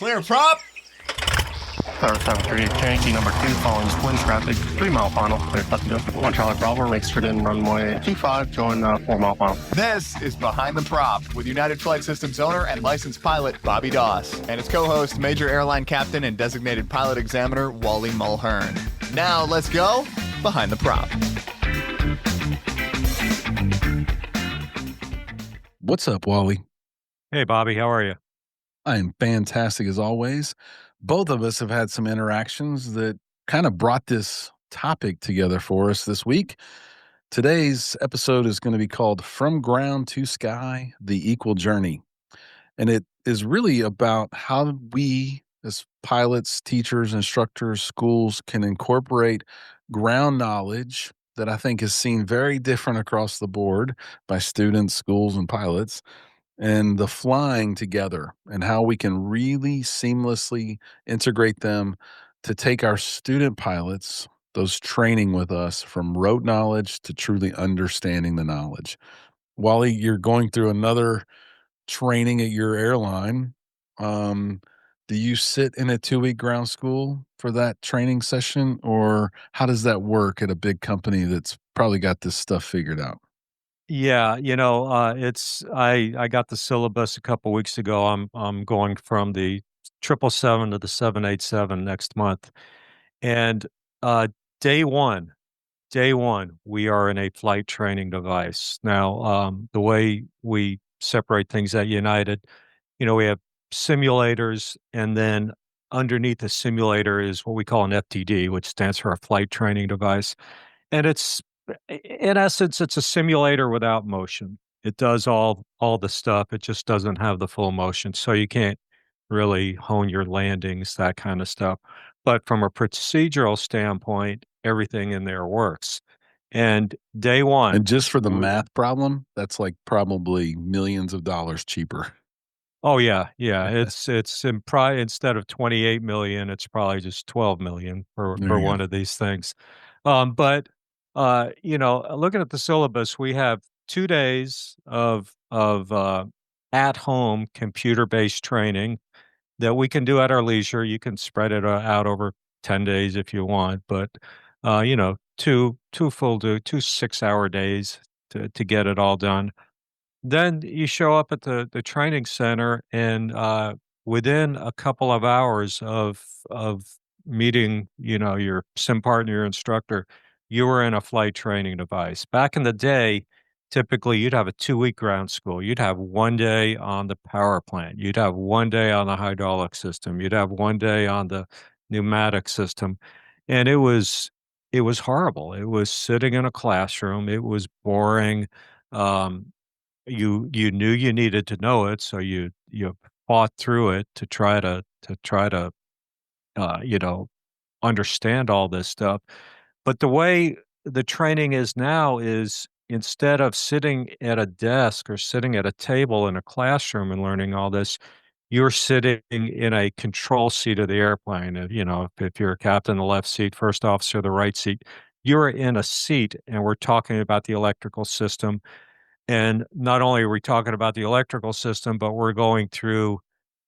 Clear prop. Tower 73, Yankee number 2, following twin traffic, 3 mile final, clear passenger. 1 Charlie Bravo, makes straight in runway 25, join 4 mile final. This is Behind the Prop with United Flight Systems owner and licensed pilot Bobby Doss and his co-host, Major Airline Captain and Designated Pilot Examiner Wally Mulhern. Now let's go Behind the Prop. What's up, Wally? Hey, Bobby, how are you? I am fantastic as always. Both of us have had some interactions that kind of brought this topic together for us this week. Today's episode is going to be called From Ground to Sky, The Equal Journey. And it is really about how we, as pilots, teachers, instructors, schools, can incorporate ground knowledge that I think is seen very different across the board by students, schools, and pilots, and the flying together, and how we can really seamlessly integrate them to take our student pilots, those training with us, from rote knowledge to truly understanding the knowledge. Wally, you're going through another training at your airline. Do you sit in a 2-week ground school for that training session, or how does that work at a big company that's probably got this stuff figured out? Yeah, I got the syllabus a couple weeks ago. I'm going from the 777 to the 787 next month, and day one, we are in a flight training device. Now, the way we separate things at United, we have simulators, and then underneath the simulator is what we call an FTD, which stands for a flight training device. And in essence, it's a simulator without motion. It does all the stuff. It just doesn't have the full motion. So you can't really hone your landings, that kind of stuff. But from a procedural standpoint, everything in there works. And day one. And just for the math problem, that's like probably millions of dollars cheaper. Oh yeah. It's instead of 28 million, it's probably just 12 million for one of these things. But looking at the syllabus, we have 2 days of at home computer based training that we can do at our leisure. You can spread it out over 10 days if you want, but two 6-hour days to get it all done. Then you show up at the training center, and within a couple of hours of meeting, your sim partner, your instructor, you were in a flight training device. Back in the day, typically you'd have a 2-week ground school. You'd have 1 day on the power plant. You'd have 1 day on the hydraulic system. You'd have 1 day on the pneumatic system, and it was horrible. It was sitting in a classroom. It was boring. You knew you needed to know it, so you fought through it to try to understand all this stuff. But the way the training is now is, instead of sitting at a desk or sitting at a table in a classroom and learning all this, you're sitting in a control seat of the airplane. If you're a captain, the left seat, first officer, the right seat, you're in a seat, and we're talking about the electrical system. And not only are we talking about the electrical system, but we're going through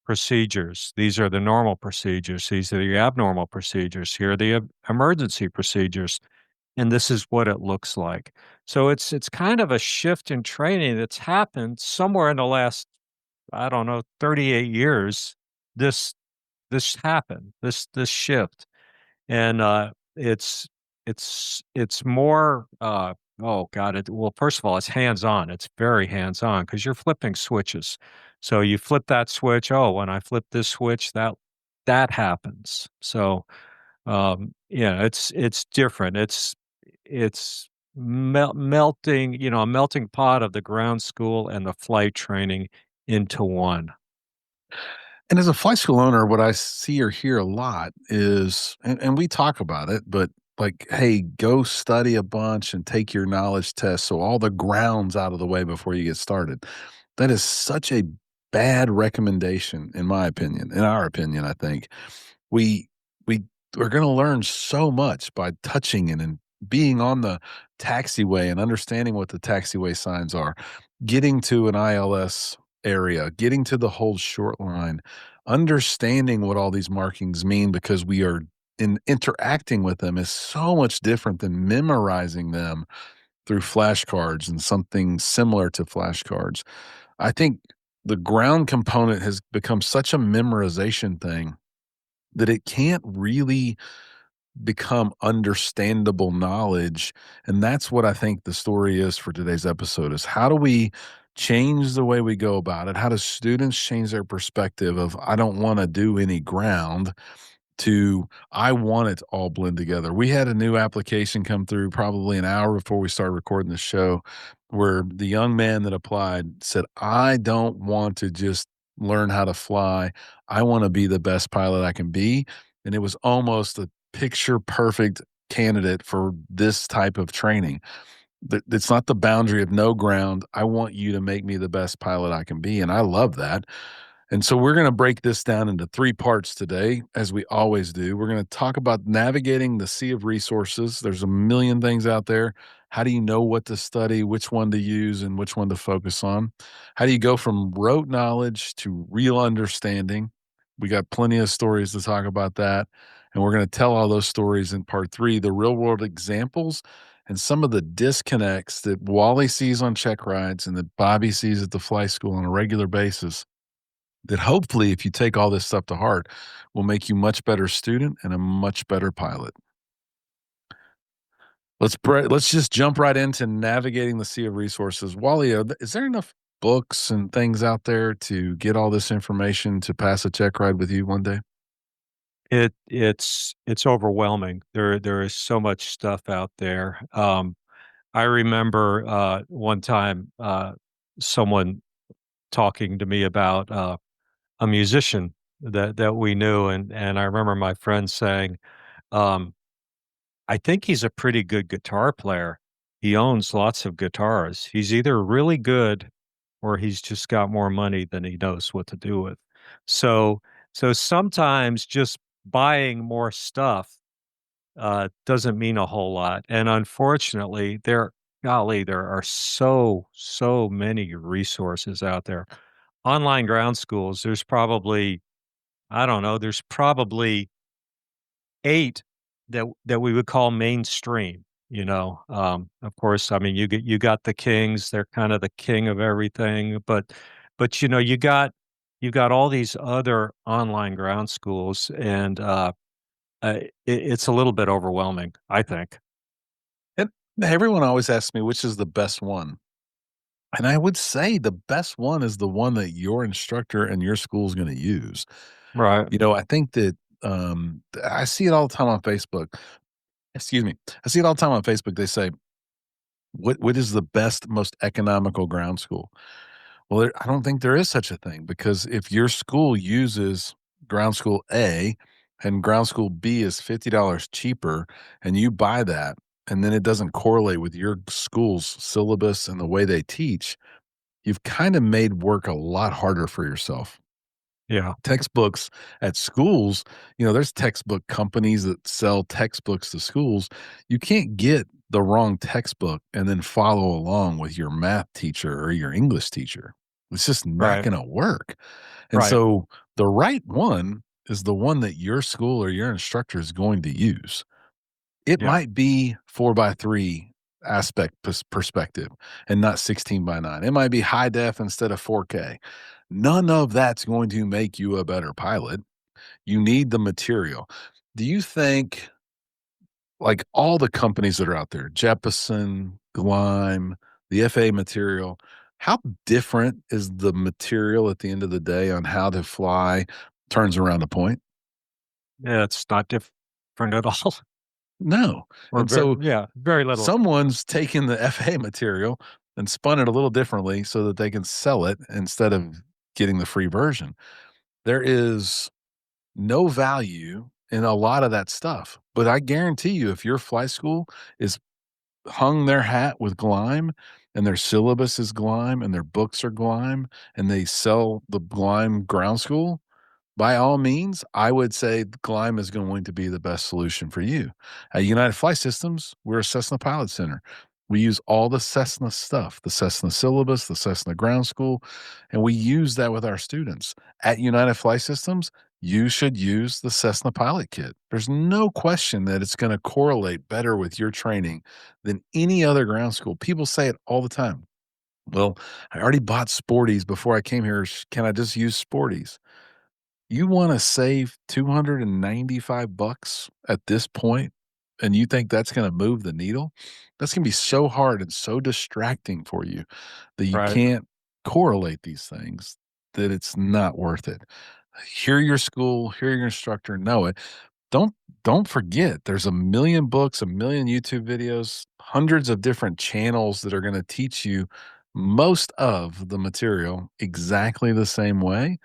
procedures. These are the normal procedures. These are the abnormal procedures. Here are the emergency procedures. And this is what it looks like. So it's kind of a shift in training that's happened somewhere in the last, I don't know, 38 years. This happened, this shift. And it's more oh god, first of all, it's hands-on. It's very hands-on because you're flipping switches. So you flip that switch, oh, when I flip this switch, that happens. So yeah, it's different. It's melting, a melting pot of the ground school and the flight training into one. And as a flight school owner, what I see or hear a lot is, and we talk about it, but like, hey, go study a bunch and take your knowledge test so all the ground's out of the way before you get started. That is such a bad recommendation, in my opinion, in our opinion, I think. We we're going to learn so much by touching it and being on the taxiway and understanding what the taxiway signs are, getting to an ILS area, getting to the whole short line, understanding what all these markings mean because we are interacting with them is so much different than memorizing them through flashcards and something similar to flashcards. I think the ground component has become such a memorization thing that it can't really become understandable knowledge. And that's what I think the story is for today's episode is how do we change the way we go about it? How do students change their perspective of I don't want to do any ground to I want it to all blend together. We had a new application come through probably an hour before we started recording the show where the young man that applied said, I don't want to just learn how to fly. I want to be the best pilot I can be. And it was almost a picture perfect candidate for this type of training. It's not the boundary of no ground. I want you to make me the best pilot I can be. And I love that. And so we're going to break this down into 3 parts today, as we always do. We're going to talk about navigating the sea of resources. There's a million things out there. How do you know what to study, which one to use, and which one to focus on? How do you go from rote knowledge to real understanding? We got plenty of stories to talk about that. And we're going to tell all those stories in part 3, the real world examples and some of the disconnects that Wally sees on check rides and that Bobby sees at the flight school on a regular basis that hopefully, if you take all this stuff to heart, will make you much better student and a much better pilot. Let's just jump right into navigating the sea of resources. Wally, is there enough books and things out there to get all this information to pass a check ride with you one day? It's overwhelming. There is so much stuff out there. I remember one time someone talking to me about a musician that we knew, and I remember my friend saying, um, "I think he's a pretty good guitar player. He owns lots of guitars. He's either really good or he's just got more money than he knows what to do with." So so sometimes just buying more stuff doesn't mean a whole lot. And unfortunately, there are so many resources out there. Online ground schools, there's probably, I don't know, there's probably 8 that we would call mainstream, you know. Of course, I mean, you got the kings, they're kind of the king of everything, but you know, you got all these other online ground schools, and it's a little bit overwhelming, I think. And everyone always asks me which is the best one. And I would say the best one is the one that your instructor and your school is going to use. Right. You know, I think that I see it all the time on Facebook. Excuse me. I see it all the time on Facebook. They say, what is the best, most economical ground school? Well, I don't think there is such a thing because if your school uses ground school A and ground school B is $50 cheaper and you buy that and then it doesn't correlate with your school's syllabus and the way they teach, you've kind of made work a lot harder for yourself. Yeah. Textbooks at schools, you know, there's textbook companies that sell textbooks to schools. You can't get the wrong textbook and then follow along with your math teacher or your English teacher. It's just not Right. going to work. And Right. so the right one is the one that your school or your instructor is going to use. It Yeah. might be 4:3 aspect perspective and not 16:9. It might be high def instead of 4K. None of that's going to make you a better pilot. You need the material. Do you think, like all the companies that are out there, Jeppesen, Gleim, the FA material, how different is the material at the end of the day on how to fly turns around a point? Yeah, it's not different at all. No. Or And so very little. someone's taken the FA material and spun it a little differently so that they can sell it instead of getting the free version. There is no value in a lot of that stuff. But I guarantee you, if your flight school is hung their hat with Gleim and their syllabus is Gleim and their books are Gleim and they sell the Gleim ground school, by all means, I would say Gleim is going to be the best solution for you. At United Flight Systems, we're a Cessna Pilot Center. We use all the Cessna stuff, the Cessna syllabus, the Cessna ground school, and we use that with our students. At United Flight Systems, you should use the Cessna Pilot Kit. There's no question that it's going to correlate better with your training than any other ground school. People say it all the time. Well, I already bought Sporties before I came here. Can I just use Sporties? You want to save $295 at this point, and you think that's going to move the needle? That's going to be so hard and so distracting for you that you Right. can't correlate these things, that it's not worth it. Hear your school, hear your instructor, know it. Don't forget, there's a million books, a million YouTube videos, hundreds of different channels that are going to teach you most of the material exactly the same way,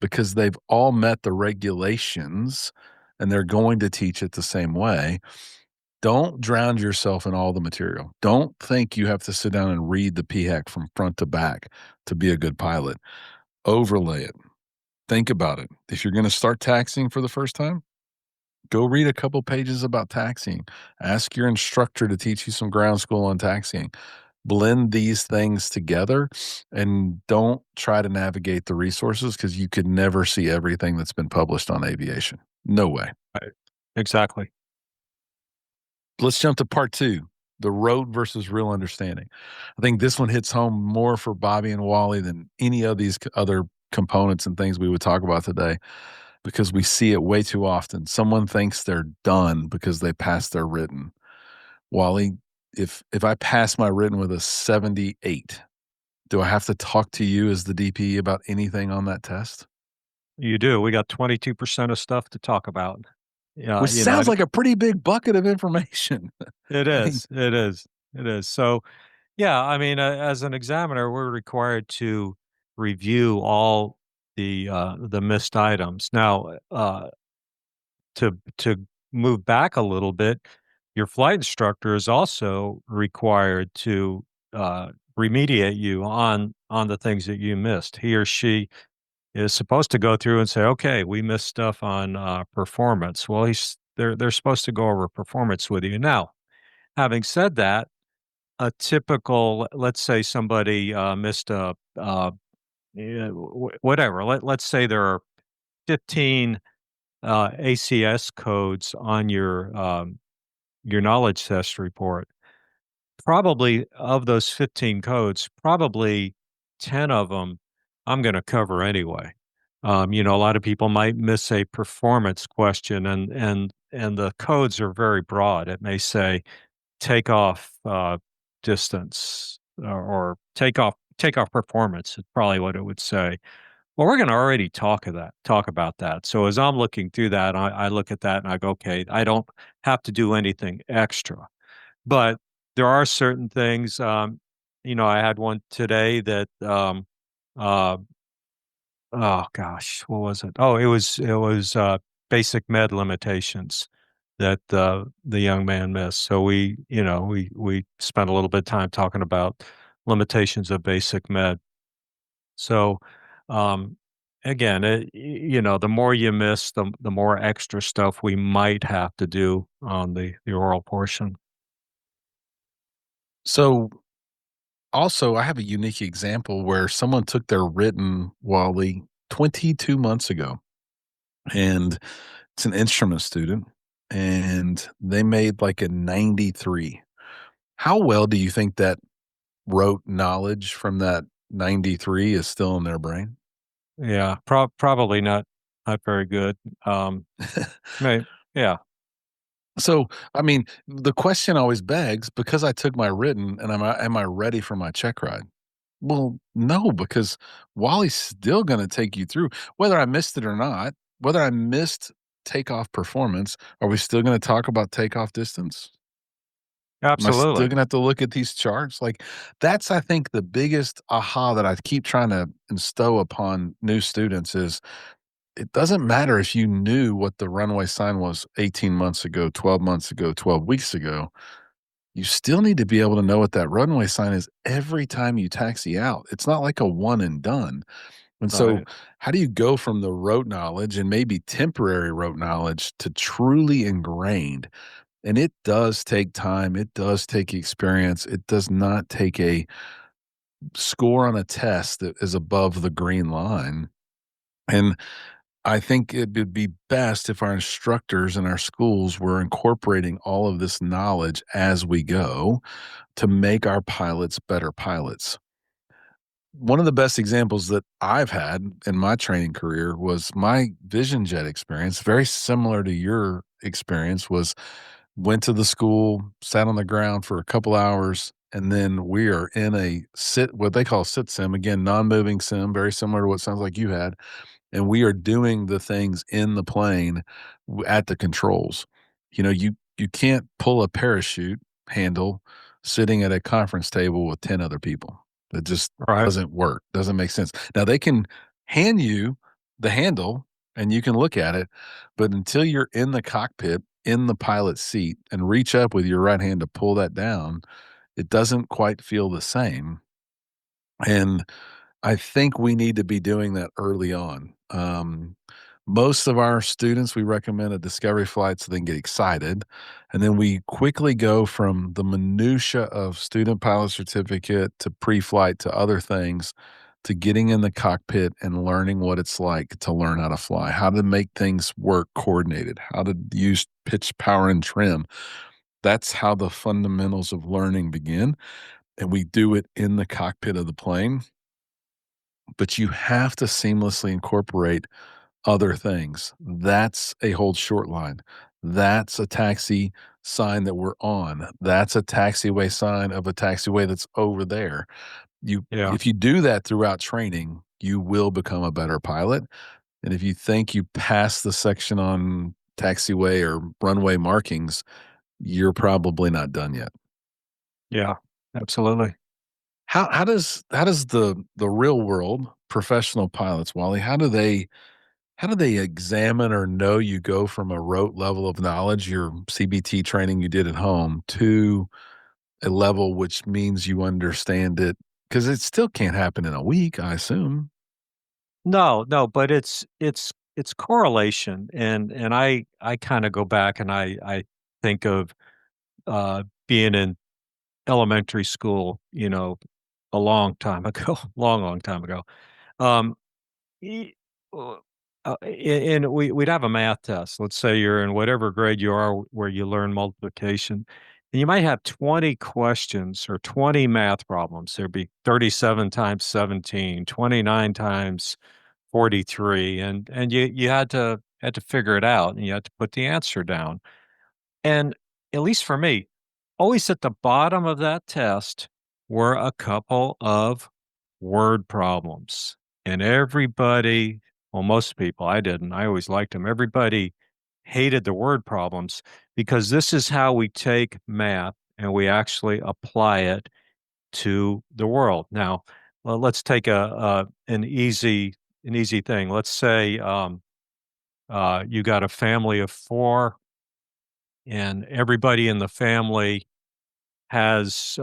because they've all met the regulations and they're going to teach it the same way. Don't drown yourself in all the material. Don't think you have to sit down and read the PHAC from front to back to be a good pilot. Overlay it. Think about it. If you're going to start taxiing for the first time, go read a couple pages about taxiing. Ask your instructor to teach you some ground school on taxiing. Blend these things together and don't try to navigate the resources, because you could never see everything that's been published on aviation. No way. Right. Exactly. Let's jump to part 2, the rote versus real understanding. I think this one hits home more for Bobby and Wally than any of these other components and things we would talk about today, because we see it way too often. Someone thinks they're done because they passed their written. Wally, if I pass my written with a 78, do I have to talk to you as the DP about anything on that test? You do. We got 22% of stuff to talk about. Yeah, Which sounds like a pretty big bucket of information. it I mean, is. It is. It is. So, yeah, I mean, as an examiner, we're required to review all the missed items. Now, to move back a little bit, your flight instructor is also required to remediate you on the things that you missed. He or she is supposed to go through and say, "Okay, we missed stuff on performance." Well, they're supposed to go over performance with you. Now, having said that, a typical, let's say somebody missed a yeah, whatever. Let's say there are 15 ACS codes on your knowledge test report. Probably of those 15 codes, probably 10 of them I'm going to cover anyway. A lot of people might miss a performance question, and the codes are very broad. It may say takeoff distance or takeoff performance is probably what it would say. Well, we're going to already talk about that. So as I'm looking through that, I look at that and I go, okay, I don't have to do anything extra. But there are certain things. I had one today that uh, oh gosh, what was it? Oh, it was basic med limitations that the young man missed. So we spent a little bit of time talking about limitations of basic med. So, um, again, the more you miss, the more extra stuff we might have to do on the oral portion. so also, I have a unique example where someone took their written, Wally, 22 months ago, and it's an instrument student, and they made like a 93. How well do you think that rote knowledge from that 93 is still in their brain? Yeah, probably not very good. May yeah, So, I mean, the question always begs, because I took my written, and am I ready for my check ride? Well, no, because Wally's still going to take you through whether I missed it or not, whether I missed takeoff performance. Are we still going to talk about takeoff distance? Am I still absolutely. going to have to look at these charts? Like, that's, I think, the biggest aha that I keep trying to instow upon new students is, it doesn't matter if you knew what the runway sign was 18 months ago, 12 months ago, 12 weeks ago. You still need to be able to know what that runway sign is every time you taxi out. It's not like a one and done. And so, Right. how do you go from the rote knowledge and maybe temporary rote knowledge to truly ingrained? And it does take time. It does take experience. It does not take a score on a test that is above the green line. And I think it would be best if our instructors in our schools were incorporating all of this knowledge as we go to make our pilots better pilots. One of the best examples that I've had in my training career was my vision jet experience, very similar to your experience. Was went to the school, sat on the ground for a couple hours, and then we are in a what they call sit sim, again, non-moving sim, very similar to what sounds like you had, and we are doing the things in the plane at the controls. You can't pull a parachute handle sitting at a conference table with 10 other people. It just Right. doesn't work, doesn't make sense. Now they can hand you the handle and you can look at it, but until you're in the cockpit, in the pilot's seat, and reach up with your right hand to pull that down, it doesn't quite feel the same. And I think we need to be doing that early on. Most of our students, we recommend a discovery flight so they can get excited. And then we quickly go from the minutia of student pilot certificate to pre-flight to other things to getting in the cockpit and learning what it's like to learn how to fly, how to make things work coordinated, how to use pitch, power, and trim. That's how the fundamentals of learning begin. And we do it in the cockpit of the plane, but you have to seamlessly incorporate other things. That's a hold short line. That's a taxi sign that we're on. That's a taxiway sign of a taxiway that's over there. Yeah. If you do that throughout training, you will become a better pilot. And if you think you pass the section on taxiway or runway markings, you're probably not done yet. Yeah. Absolutely. How does the real world professional pilots, Wally, how do they examine or know you go from a rote level of knowledge, your CBT training you did at home, to a level which means you understand it? Because it still can't happen in a week, I assume. No, no, but it's correlation, and I kind of go back and I think of being in elementary school, a long time ago, long time ago. Um, e- uh, and we'd have a math test. Let's say you're in whatever grade you are where you learn multiplication, and you might have 20 questions or 20 math problems. There'd be 37 times 17, 29 times 43, and you had to figure it out, and you had to put the answer down. And at least for me, always at the bottom of that test were a couple of word problems. And everybody, well, most people, I didn't, I always liked them. Everybody hated the word problems because this is how we take math and we actually apply it to the world. Now, well, let's take an easy thing. Let's say you got a family of four, and everybody in the family has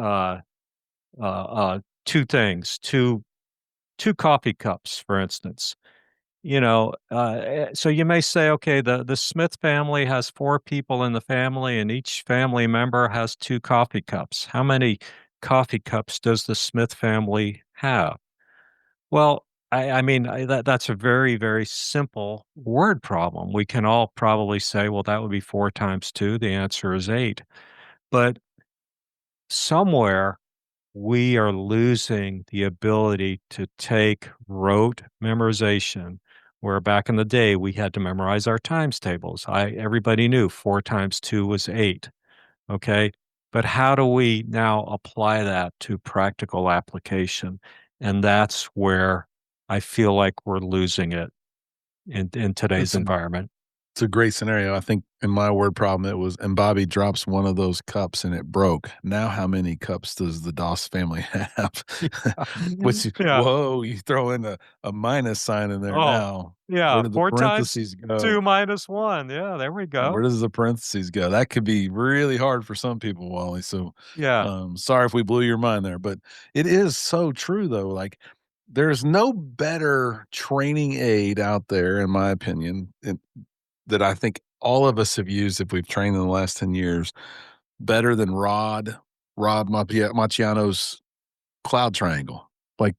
two things, two coffee cups, for instance. So you may say, okay, the Smith family has four people in the family, and each family member has two coffee cups. How many coffee cups does the Smith family have? Well, I mean, that's a very, very simple word problem. We can all probably say, well, that would be four times two. The answer is eight. But somewhere we are losing the ability to take rote memorization, where back in the day we had to memorize our times tables. Everybody knew four times two was eight. Okay. But how do we now apply that to practical application? And that's where I feel like we're losing it in today's It's a environment. It's a great scenario. I think in my word problem, it was, and Bobby drops one of those cups and it broke. Now, how many cups does the Doss family have? Which, Yeah. whoa, you throw in a minus sign in there Oh, now. Where yeah. do the Four times parentheses go? two minus one. Yeah. There we Where go. does the parentheses go? That could be really hard for some people, Wally. So, Yeah. sorry if we blew your mind there, but it is so true, though. Like, there's no better training aid out there, in my opinion, that I think all of us have used if we've trained in the last 10 years better than Rod Macchiano's cloud triangle. Like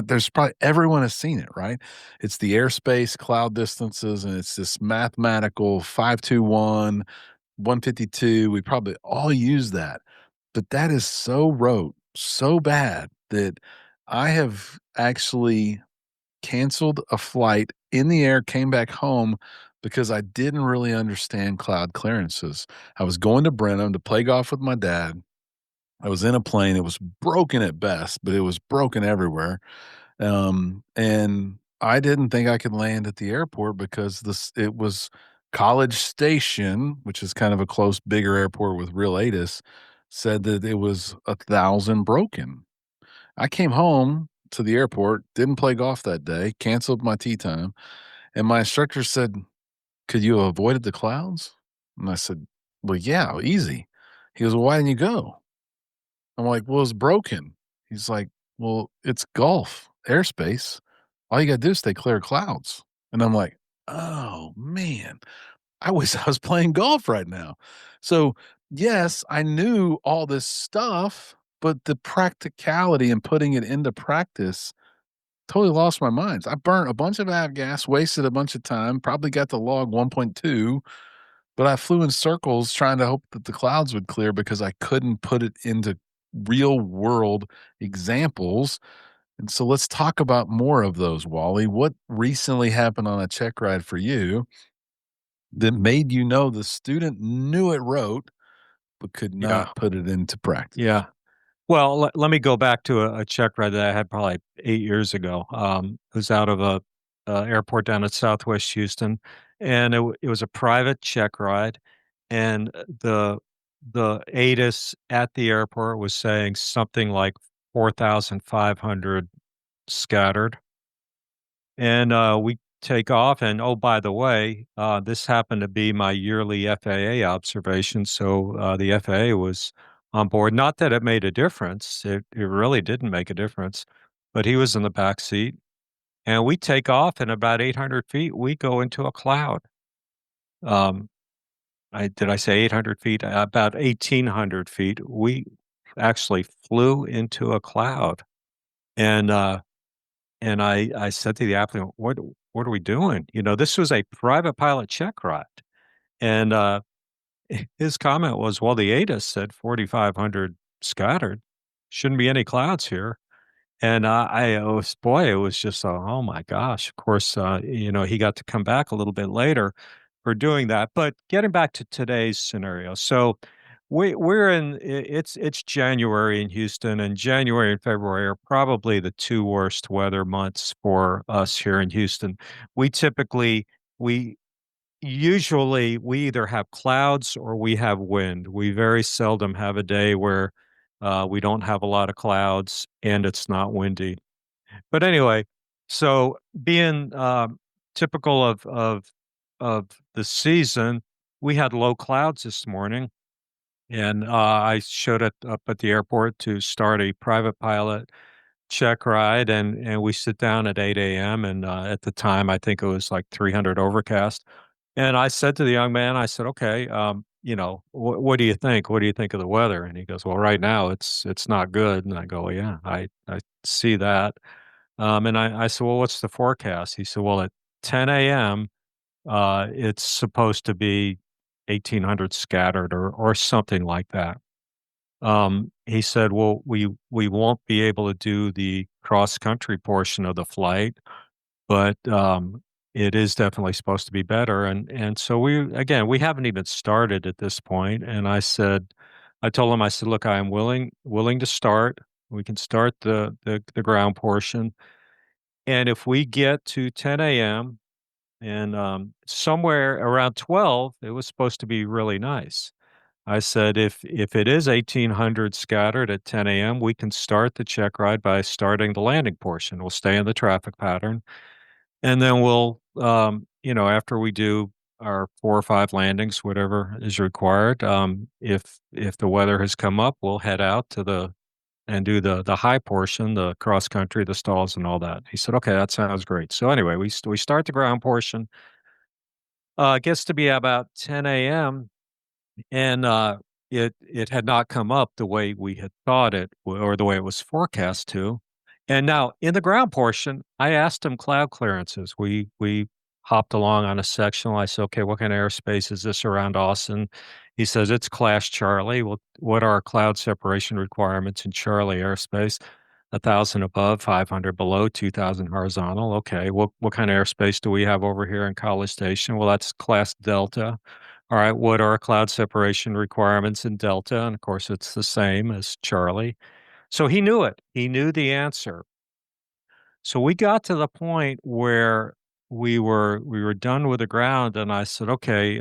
there's probably everyone has seen it, right? It's the airspace, cloud distances, and it's this mathematical 521, 152. We probably all use that. But that is so rote, so bad that I have actually canceled a flight in the air, came back home because I didn't really understand cloud clearances. I was going to Brenham to play golf with my dad. I was in a plane. It was broken at best, but it was broken everywhere. And I didn't think I could land at the airport because it was College Station, which is kind of a close, bigger airport with real ATIS, said that it was 1,000 broken. I came home to the airport, didn't play golf that day, canceled my tee time, and my instructor said, "Could you have avoided the clouds?" And I said, "Well, yeah, easy." He goes, "Well, why didn't you go?" I'm like, "Well, it's broken." He's like, "Well, it's Gulf airspace. All you gotta do is stay clear of clouds." And I'm like, "Oh, man. I wish I was playing golf right now." So, yes, I knew all this stuff, but the practicality and putting it into practice totally lost my mind. I burnt a bunch of avgas, wasted a bunch of time, probably got to log 1.2, but I flew in circles trying to hope that the clouds would clear because I couldn't put it into real world examples. And so let's talk about more of those, Wally. What recently happened on a check ride for you that made you know the student knew it wrote but could Yeah. not put it into practice? Yeah. Well, let me go back to a check ride that I had probably 8 years ago. It was out of a airport down at Southwest Houston, and it was a private check ride, and the ATIS at the airport was saying something like 4,500 scattered. And, we take off, and, oh, by the way, this happened to be my yearly FAA observation, so, the FAA was on board. Not that it made a difference, it really didn't make a difference, but he was in the back seat, and we take off, and about 800 feet, we go into a cloud. Um, did I say 800 feet? About 1,800 feet, we actually flew into a cloud, and, I said to the applicant, "What are we doing?" You know, this was a private pilot check ride, and, his comment was, "Well, the ATIS said 4,500 scattered. Shouldn't be any clouds here." And, it was just, oh my gosh. Of course, he got to come back a little bit later for doing that. But getting back to today's scenario, so we're in it's January in Houston, and January and February are probably the 2 worst weather months for us here in Houston. We typically we usually we either have clouds or we have wind. We very seldom have a day where we don't have a lot of clouds and it's not windy. But anyway, so being typical of the season, we had low clouds this morning, and I showed up at the airport to start a private pilot check ride, and we sit down at 8 a.m. And at the time, I think it was like 300 overcast. And I said to the young man, I said, "Okay, what do you think? What do you think of the weather?" And he goes, "Well, right now it's not good." And I go, "Well, yeah, I see that." And I said, "Well, what's the forecast?" He said, "Well, at 10 a.m., it's supposed to be 1,800 scattered or something like that." He said, "Well, we won't be able to do the cross country portion of the flight, but it is definitely supposed to be better." And so we haven't even started at this point. And I told him, I said, "Look, I am willing to start. We can start the ground portion, and if we get to 10 a.m. and somewhere around 12, it was supposed to be really nice." I said, if it is 1,800 scattered at 10 a.m., we can start the check ride by starting the landing portion. We'll stay in the traffic pattern, and then after we do our 4 or 5 landings, whatever is required, if the weather has come up, we'll head out and do the high portion, the cross country, the stalls, and all that." He said, "Okay, that sounds great." So anyway, we start the ground portion, It gets to be about 10 a.m. and it had not come up the way we had thought it or the way it was forecast to. And now in the ground portion, I asked him cloud clearances. We hopped along on a sectional. I said, okay, what kind of airspace is this around Austin? He says it's Class Charlie. Well, what are cloud separation requirements in Charlie airspace? 1,000 above, 500 below, 2,000 horizontal. Okay, what kind of airspace do we have over here in College Station? Well, that's Class Delta. All right, what are cloud separation requirements in Delta? And of course, it's the same as Charlie. So he knew it. He knew the answer. So we got to the point where we were done with the ground, and I said, "Okay."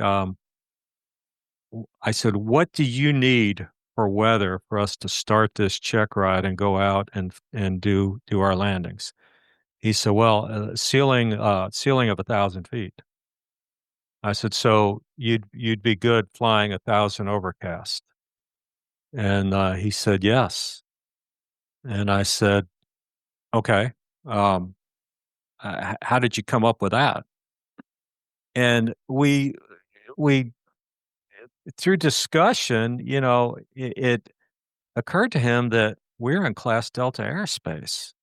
I said, "What do you need for weather for us to start this check ride and go out and do our landings?" He said, "Well, ceiling of 1,000 feet." I said, "So you'd be good flying 1,000 overcast?" And he said, "Yes." And I said, "Okay. Um, how did you come up with that?" And we through discussion, it occurred to him that we're in Class Delta airspace,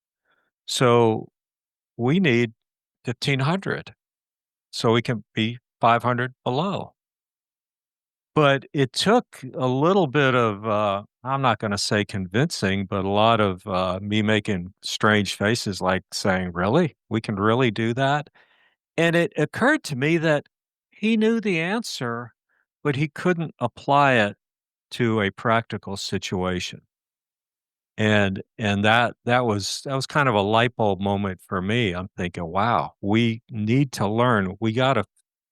so we need 1,500 so we can be 500 below. But it took a little bit of, I'm not gonna say convincing, but a lot of, me making strange faces, like saying, "Really? We can really do that?" And it occurred to me that he knew the answer, but he couldn't apply it to a practical situation. And that was kind of a light bulb moment for me. I'm thinking, "Wow, we need to learn. We gotta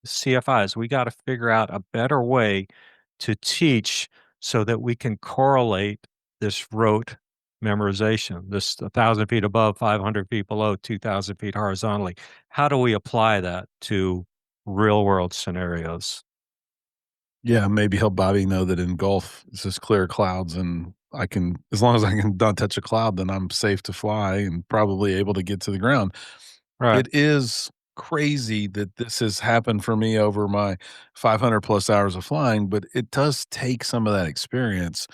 CFIs, we gotta figure out a better way to teach so that we can correlate this rote memorization, this 1,000 feet above, 500 feet below, 2,000 feet horizontally. How do we apply that to real world scenarios?" Yeah, maybe help Bobby know that in golf, it's just clear clouds and I can as long as I can not touch a cloud, then I'm safe to fly and probably able to get to the ground. Right. It is crazy that this has happened for me over my 500 plus hours of flying, but it does take some of that experience.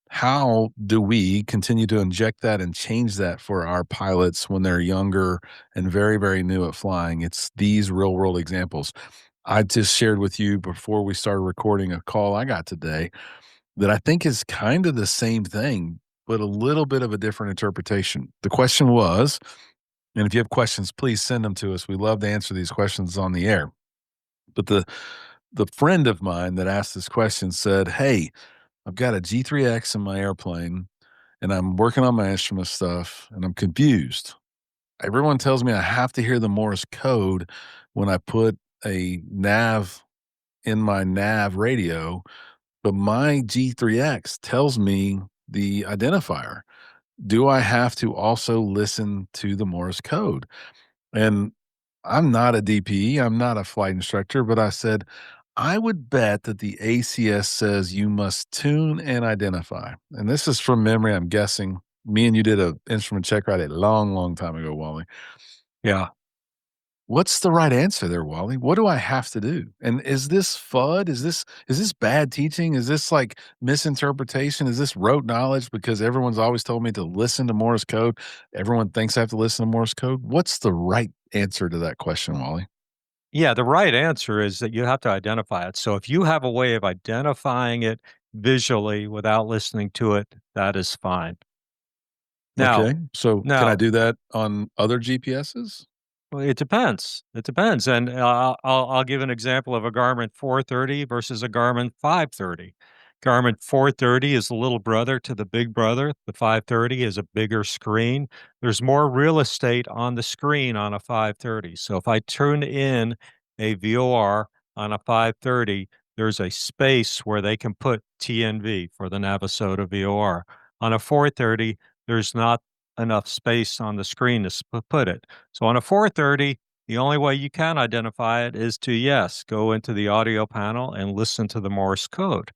How do we continue to inject that and change that for our pilots when they're younger and very, very new at flying? It's these real world examples. I just shared with you before we started recording a call I got today that I think is kind of the same thing, but a little bit of a different interpretation. The question was, and if you have questions, please send them to us. We love to answer these questions on the air. But the friend of mine that asked this question said, "Hey, I've got a G3X in my airplane and I'm working on my instrument stuff and I'm confused. Everyone tells me I have to hear the Morse code when I put a nav in my nav radio, but my G3X tells me the identifier. Do I have to also listen to the Morse code?" And I'm not a DPE, I'm not a flight instructor, but I said, I would bet that the ACS says you must tune and identify. And this is from memory, I'm guessing. Me and you did a instrument check ride a long, long time ago, Wally. Yeah. What's the right answer there, Wally? What do I have to do? And is this FUD? Is this bad teaching? Is this like misinterpretation? Is this rote knowledge because everyone's always told me to listen to Morse code? Everyone thinks I have to listen to Morse code. What's the right answer to that question, Wally? Yeah, the right answer is that you have to identify it. So if you have a way of identifying it visually without listening to it, that is fine. Now, Okay. So can I now, do that on other GPSs? well, it depends. It depends, and I'll give an example of a Garmin 430 versus a Garmin 530. Garmin 430 is the little brother to the big brother. The 530 is a bigger screen. There's more real estate on the screen on a 530. So if I turn in a VOR on a 530, there's a space where they can put TNV for the Navasota VOR. On a 430, there's not enough space on the screen to put it. So on a 430, the only way you can identify it is to, yes, go into the audio panel and listen to the Morse code.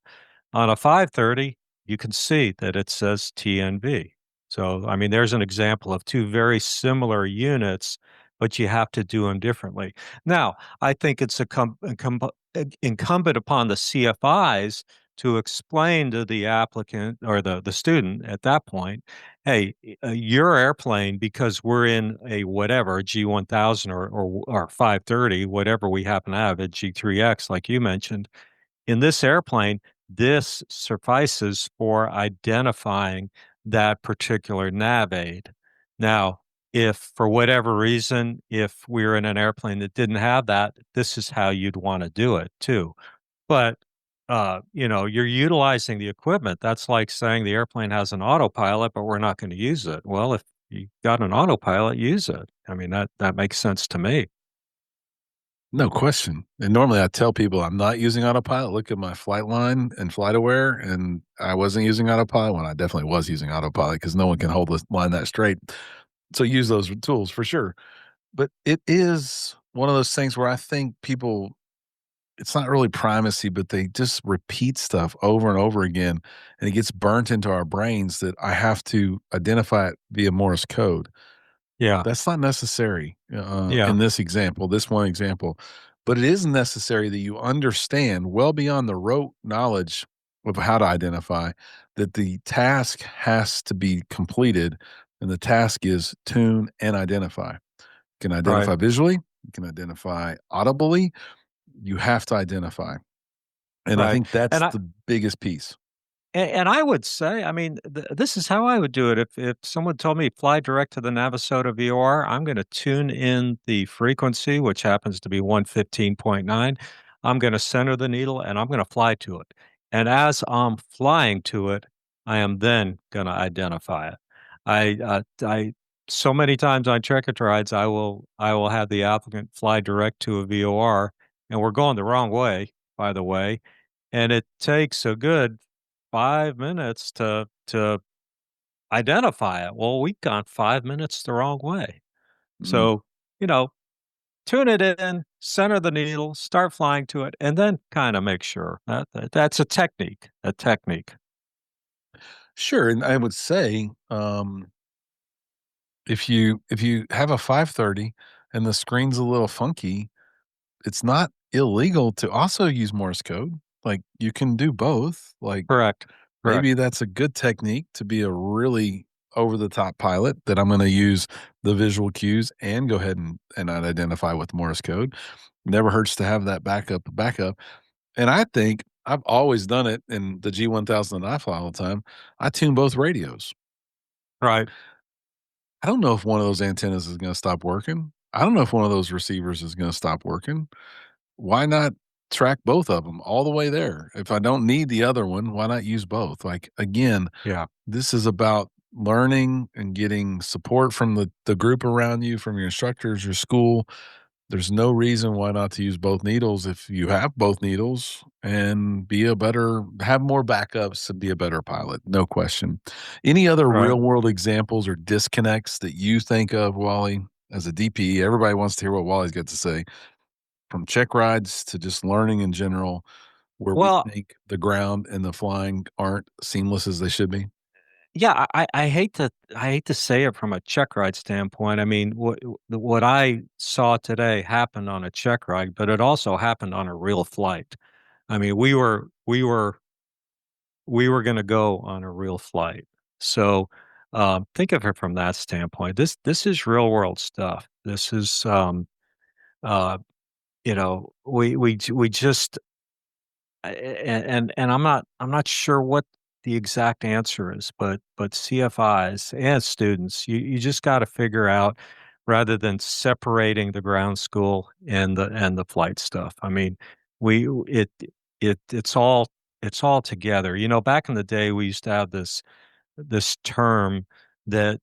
On a 530, you can see that it says TNV. So, I mean, there's an example of two very similar units but you have to do them differently. Now, I think it's incumbent upon the CFIs to explain to the applicant or the student at that point, hey, your airplane, because we're in a whatever G1000 or 530, whatever we happen to have at G3X, like you mentioned, in this airplane, this suffices for identifying that particular nav aid. Now, if for whatever reason, if we're in an airplane that didn't have that, this is how you'd want to do it too. But you're utilizing the equipment. That's like saying the airplane has an autopilot, but we're not going to use it. Well, if you got an autopilot, use it. I mean, that makes sense to me. No question. And normally I tell people I'm not using autopilot. Look at my flight line and flight aware, and I wasn't using autopilot when I definitely was using autopilot because no one can hold the line that straight. So use those tools for sure. But it is one of those things where I think people, it's not really primacy, but they just repeat stuff over and over again, and it gets burnt into our brains that I have to identify it via Morse code. Yeah. That's not necessary, Yeah. in this one example, but it is necessary that you understand well beyond the rote knowledge of how to identify that the task has to be completed, and the task is tune and identify. You can Right. identify visually, you can identify audibly, you have to identify, and I Right. think that's And I the biggest piece. And I would say, I mean, this is how I would do it. If someone told me fly direct to the Navasota VOR, I'm going to tune in the frequency, which happens to be 115.9. I'm going to center the needle and I'm going to fly to it. And as I'm flying to it, I am then going to identify it. I so many times on check-it rides, I will have the applicant fly direct to a VOR, and we're going the wrong way, by the way, and it takes a good 5 minutes to identify it. Well, we've gone 5 minutes the wrong way. Mm, So, you know, tune it in, center the needle, start flying to it, and then kinda make sure. That's a technique. sure, and I would say, if you have a 530 and the screen's a little funky, it's not illegal to also use Morse code. Like, you can do both. Like, Correct. Correct. maybe that's a good technique to be a really over the top pilot that I'm gonna use the visual cues and go ahead and I'd identify with Morse code. Never hurts to have that backup. And I think I've always done it in the G1000 that I fly all the time. I tune both radios. Right. I don't know if one of those antennas is gonna stop working. I don't know if one of those receivers is gonna stop working. Why not track both of them all the way there? If I don't need the other one, why not use both? Like, again, Yeah. this is about learning and getting support from the group around you, from your instructors, your school. There's no reason why not to use both needles if you have both needles and have more backups and be a better pilot, no question. Any other Right. real world examples or disconnects that you think of, Wally, as a DP? Everybody wants to hear what Wally's got to say, from check rides to just learning in general, where we Well, think the ground and the flying aren't seamless as they should be. yeah, I hate to say it from a check ride standpoint. I mean, what I saw today happened on a check ride, but it also happened on a real flight. I mean, we were going to go on a real flight. So think of it from that standpoint. This is real world stuff. This is uh, we just and I'm not sure what the exact answer is, but CFIs and students, you just got to figure out rather than separating the ground school and the flight stuff. I mean, we it's all together. You know, back in the day, we used to have this term that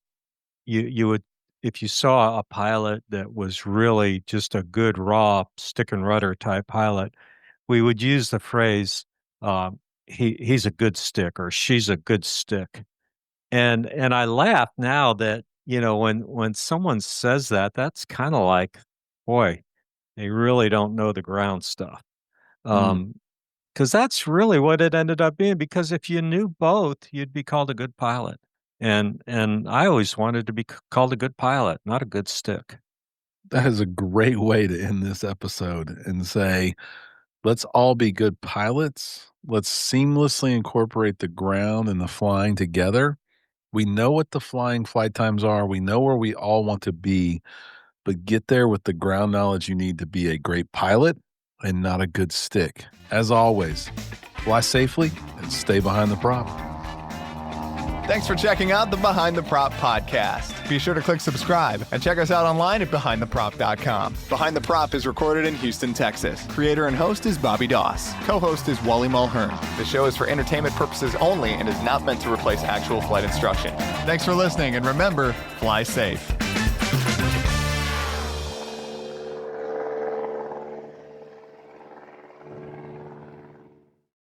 you would if you saw a pilot that was really just a good raw stick and rudder type pilot, we would use the phrase, he's a good stick or she's a good stick. And I laugh now that, when someone says that, that's kind of like, boy, they really don't know the ground stuff. Mm. Um, because that's really what it ended up being. Because if you knew both, you'd be called a good pilot. And I always wanted to be called a good pilot, not a good stick. That is a great way to end this episode and say, let's all be good pilots. Let's seamlessly incorporate the ground and the flying together. We know what the flying flight times are. We know where we all want to be, but get there with the ground knowledge you need to be a great pilot and not a good stick. As always, fly safely and stay behind the prop. Thanks for checking out the Behind the Prop podcast. Be sure to click subscribe and check us out online at behindtheprop.com. Behind the Prop is recorded in Houston, Texas. Creator and host is Bobby Doss. Co-host is Wally Mulhern. The show is for entertainment purposes only and is not meant to replace actual flight instruction. Thanks for listening, and remember, fly safe.